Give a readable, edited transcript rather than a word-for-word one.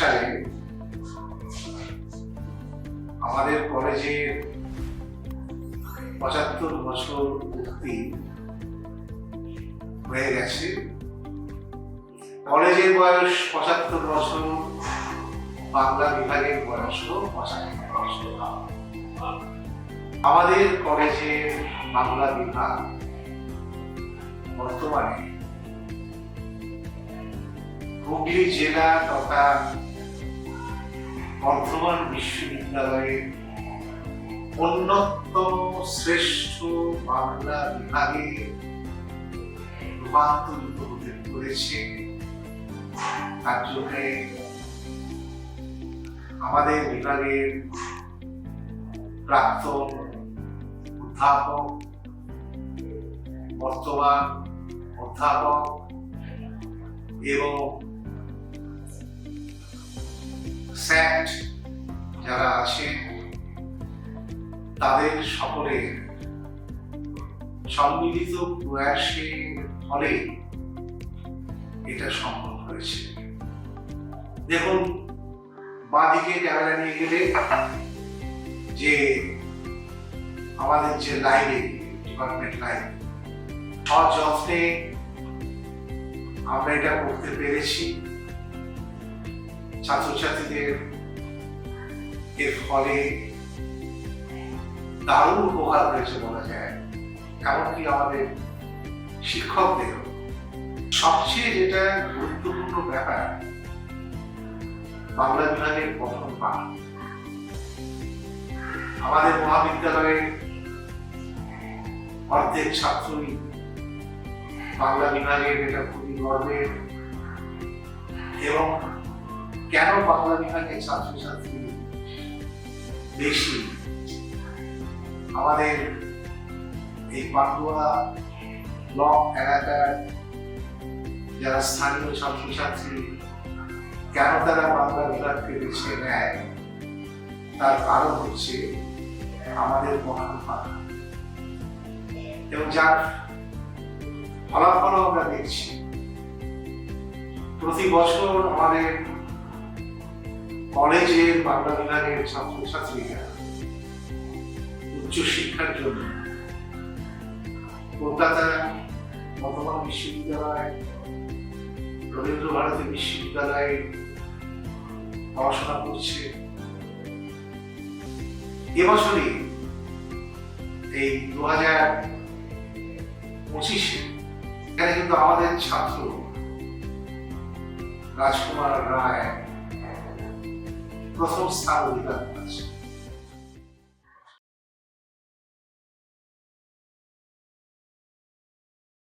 সালে আমাদের কলেজের ৭৫ বছর পূর্তি হয়ে গেছে। কলেজের বয়স ৭৫ বছর, বাংলা বিভাগের বয়সও ৭৫ বছর। আমাদের কলেজের বাংলা বিভাগ বর্তমানে হুগলি জেলা তথা বর্ধমান বিশ্ববিদ্যালয়ের অন্যতম শ্রেষ্ঠ বাংলা বিভাগে রূপান্তরিত হতে চলেছে। তার জন্য আমাদের বিভাগের প্রাক্তন অধ্যাপক, বর্তমান অধ্যাপক এবং স্যাট যারা আছেন তাদের সকলের সম্মিলিত প্রয়াসের ফলে এটা সম্ভব হয়েছে। দেখুন, বাঁদিকে ক্যামেরা নিয়ে গেলে যে আমাদের যে লাইব্রেরি, ডিপার্টমেন্ট লাইব্রেরি, সযত্নে আমরা এটা করতে পেরেছি। ছাত্রছাত্রীদের এর ফলে দারুণ উপকার হয়েছে বলা যায়। এমনকি আমাদের শিক্ষকদের সবচেয়ে যেটা গুরুত্বপূর্ণ ব্যাপার, বাংলা বিভাগের প্রথম পাঠ। আমাদের মহাবিদ্যালয়ে অর্ধেক ছাত্রই বাংলা বিভাগের, এটা খুবই গর্বের। এবং কেন বাংলা বিভাগের ছাত্রছাত্রী বেশি, আমাদের এই পান্ডুয়া ব্লক এলাকার যারা স্থানীয় ছাত্রছাত্রী কেন তারা বাংলা বিভাগকে বেছে নেয়, তার কারণ হচ্ছে আমাদের মহান ভাষা। এবং যার ফলাফলও আমরা দেখছি। প্রতি বছর আমাদের কলেজের বাংলা বিভাগের ছাত্রছাত্রীরা উচ্চশিক্ষার জন্য কলকাতা বর্ধমান বিশ্ববিদ্যালয়, রবীন্দ্র ভারতী বিশ্ববিদ্যালয়ে পড়াশোনা করছে। এবছরই এই 2025-এ এখানে কিন্তু আমাদের ছাত্র রাজকুমার রায় প্রথম স্থান অধিকার করেছে।